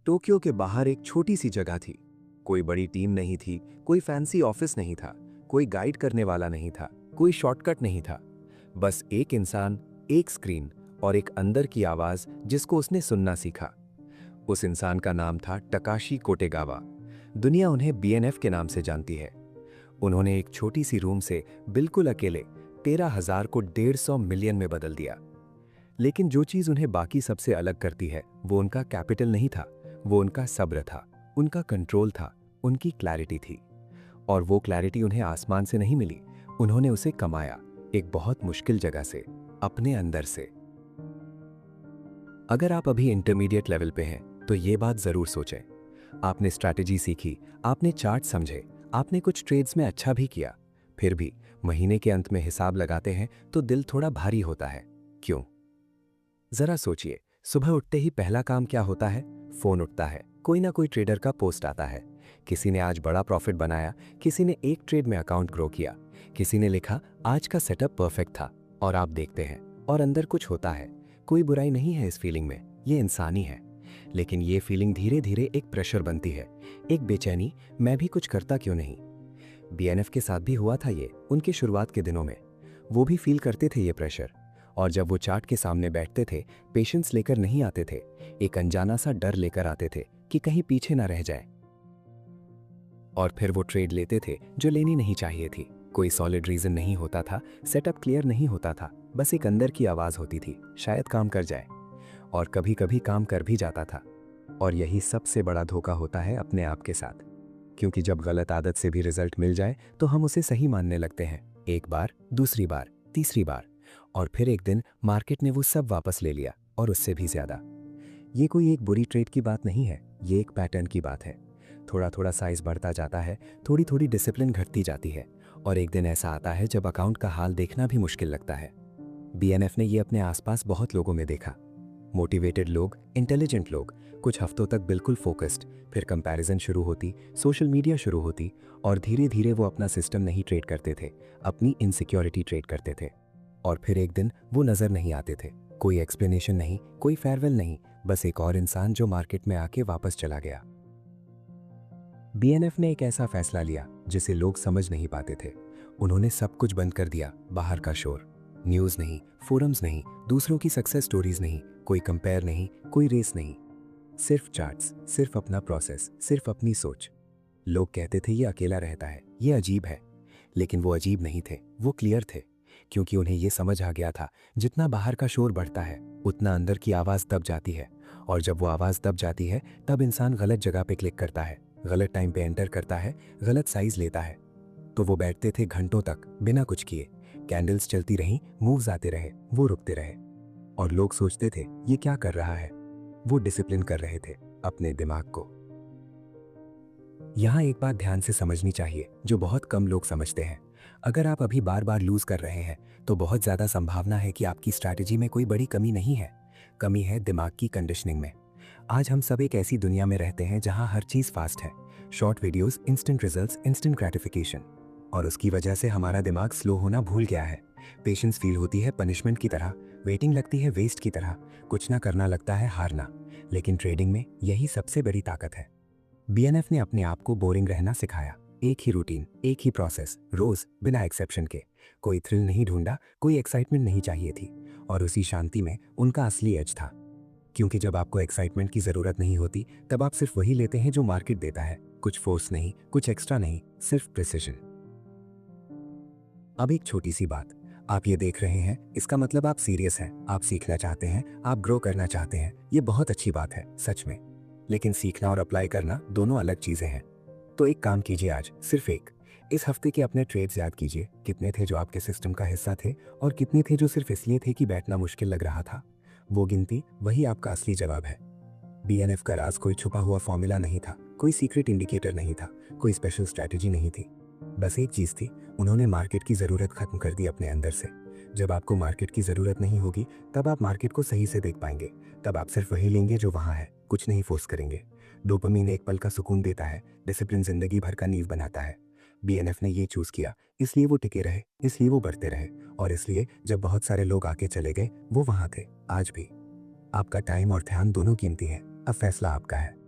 Tokyo के बाहर एक छोटी सी जगह थी। कोई बड़ी टीम नहीं थी, कोई फैंसी ऑफिस नहीं था, कोई गाइड करने वाला नहीं था, कोई शॉर्टकट नहीं था। बस एक इंसान, एक स्क्रीन और एक अंदर की आवाज जिसको उसने सुनना सीखा। उस इंसान का नाम था टकाशी कोटेगावा। दुनिया उन्हें बीएनएफ के नाम से जानती है। उन्होंने एक छोटी सी रूम से बिल्कुल अकेले 13,000 को 150 मिलियन में बदल दिया। लेकिन जो चीज उन्हें बाकी सबसे अलग करती है वो उनका कैपिटल नहीं था, वो उनका सब्र था, उनका कंट्रोल था, उनकी क्लैरिटी थी। और वो क्लैरिटी उन्हें आसमान से नहीं मिली, उन्होंने उसे कमाया एक बहुत मुश्किल जगह से, अपने अंदर से। अगर आप अभी इंटरमीडिएट लेवल पे हैं तो ये बात जरूर सोचें। आपने स्ट्रैटेजी सीखी, आपने चार्ट समझे, आपने कुछ ट्रेड्स में अच्छा भी किया, फिर भी महीने के अंत में हिसाब लगाते हैं तो दिल थोड़ा भारी होता है। क्यों? जरा सोचिए, सुबह उठते ही पहला काम क्या होता है? फोन उठता है, कोई ना कोई ट्रेडर का पोस्ट आता है। किसी ने आज बड़ा प्रॉफिट बनाया, किसी ने एक ट्रेड में अकाउंट ग्रो किया, किसी ने लिखा आज का सेटअप परफेक्ट था। और आप देखते हैं और अंदर कुछ होता है। कोई बुराई नहीं है इस फीलिंग में, ये इंसानी है। लेकिन ये फीलिंग धीरे धीरे एक प्रेशर बनती है, एक बेचैनी, मैं भी कुछ करता क्यों नहीं। बीएनएफ के साथ भी हुआ था ये उनके शुरुआत के दिनों में। वो भी फील करते थे ये प्रेशर। और जब वो चार्ट के सामने बैठते थे, पेशेंस लेकर नहीं आते थे, एक अनजाना सा डर लेकर आते थे कि कहीं पीछे ना रह जाए। और फिर वो ट्रेड लेते थे जो लेनी नहीं चाहिए थी। कोई सॉलिड रीजन नहीं होता था, सेटअप क्लियर नहीं होता था, बस एक अंदर की आवाज होती थी, शायद काम कर जाए। और कभी कभी काम कर भी जाता था। और यही सबसे बड़ा धोखा होता है अपने आप के साथ। क्योंकि जब गलत आदत से भी रिजल्ट मिल जाए तो हम उसे सही मानने लगते हैं। एक बार, दूसरी बार, तीसरी बार, और फिर एक दिन मार्केट ने वो सब वापस ले लिया और उससे भी ज्यादा। ये कोई एक बुरी ट्रेड की बात नहीं है, ये एक पैटर्न की बात है। थोड़ा थोड़ा साइज बढ़ता जाता है, थोड़ी थोड़ी डिसिप्लिन घटती जाती है, और एक दिन ऐसा आता है जब अकाउंट का हाल देखना भी मुश्किल लगता है। बीएनएफ ने ये अपने आसपास बहुत लोगों में देखा। मोटिवेटेड लोग, इंटेलिजेंट लोग, कुछ हफ्तों तक बिल्कुल फोकस्ड, फिर कंपैरिजन शुरू होती, सोशल मीडिया शुरू होती, और धीरे धीरे वो अपना सिस्टम नहीं ट्रेड करते थे, अपनी इनसिक्योरिटी ट्रेड करते थे। और फिर एक दिन वो नजर नहीं आते थे। कोई एक्सप्लेनेशन नहीं, कोई फेयरवेल नहीं, बस एक और इंसान जो मार्केट में आके वापस चला गया। बीएनएफ ने एक ऐसा फैसला लिया जिसे लोग समझ नहीं पाते थे। उन्होंने सब कुछ बंद कर दिया, बाहर का शोर, न्यूज नहीं, फोरम्स नहीं, दूसरों की सक्सेस स्टोरीज नहीं, कोई कंपेयर नहीं, कोई रेस नहीं, सिर्फ चार्ट्स, सिर्फ अपना प्रोसेस, सिर्फ अपनी सोच। लोग कहते थे ये अकेला रहता है, ये अजीब है। लेकिन वो अजीब नहीं थे, वो क्लियर थे। क्योंकि उन्हें ये समझ आ गया था, जितना बाहर का शोर बढ़ता है उतना अंदर की आवाज दब जाती है। और जब वो आवाज दब जाती है तब इंसान गलत जगह पे क्लिक करता है, गलत टाइम पे एंटर करता है, गलत साइज लेता है। तो वो बैठते थे घंटों तक बिना कुछ किए, कैंडल्स चलती रहीं, मूव्स आते रहे, वो रुकते रहे। और लोग सोचते थे ये क्या कर रहा है। वो डिसिप्लिन कर रहे थे अपने दिमाग को। यहां एक बात ध्यान से समझनी चाहिए जो बहुत कम लोग समझते हैं। अगर आप अभी बार बार लूज कर रहे हैं तो बहुत ज्यादा संभावना है कि आपकी स्ट्रैटेजी में कोई बड़ी कमी नहीं है, कमी है दिमाग की कंडीशनिंग में। आज हम सब एक ऐसी दुनिया में रहते हैं जहां हर चीज फास्ट है, short videos, instant results, instant gratification. और उसकी वजह से हमारा दिमाग स्लो होना भूल गया है। पेशेंस फील होती है पनिशमेंट की तरह, वेटिंग लगती है वेस्ट की तरह, कुछ ना करना लगता है हारना। लेकिन ट्रेडिंग में यही सबसे बड़ी ताकत है। बीएनएफ ने अपने आप को बोरिंग रहना सिखाया। एक ही रूटीन, एक ही प्रोसेस, रोज बिना एक्सेप्शन के। कोई थ्रिल नहीं ढूंढा, कोई एक्साइटमेंट नहीं चाहिए थी। और उसी शांति में उनका असली एज था। क्योंकि जब आपको एक्साइटमेंट की जरूरत नहीं होती तब आप सिर्फ वही लेते हैं जो मार्केट देता है। कुछ फोर्स नहीं, कुछ एक्स्ट्रा नहीं, सिर्फ प्रिसिजन। अब एक छोटी सी बात, आप ये देख रहे हैं, इसका मतलब आप सीरियस हैं, आप सीखना चाहते हैं, आप ग्रो करना चाहते हैं। ये बहुत अच्छी बात है सच में। लेकिन सीखना और अप्लाई करना दोनों अलग चीजें हैं। तो एक काम कीजिए आज, सिर्फ एक। इस हफ्ते के अपने ट्रेड्स याद कीजिए, कितने थे जो आपके सिस्टम का हिस्सा थे और कितने थे जो सिर्फ इसलिए थे कि बैठना मुश्किल लग रहा था। वो गिनती, वही आपका असली जवाब है। बीएनएफ का राज कोई छुपा हुआ फॉर्मूला नहीं था, कोई सीक्रेट इंडिकेटर नहीं था, कोई स्पेशल स्ट्रैटेजी नहीं थी। बस एक चीज थी, उन्होंने मार्केट की जरूरत खत्म कर दी अपने अंदर से। जब आपको मार्केट की जरूरत नहीं होगी तब आप मार्केट को सही से देख पाएंगे। तब आप सिर्फ वही लेंगे जो वहां है, कुछ नहीं फोर्स करेंगे। डोपामीन एक पल का सुकून देता है, डिसिप्लिन जिंदगी भर का नींव बनाता है। बीएनएफ ने ये चूज किया, इसलिए वो टिके रहे, इसलिए वो बढ़ते रहे, और इसलिए जब बहुत सारे लोग आके चले गए वो वहां थे। आज भी आपका टाइम और ध्यान दोनों कीमती है। अब फैसला आपका है।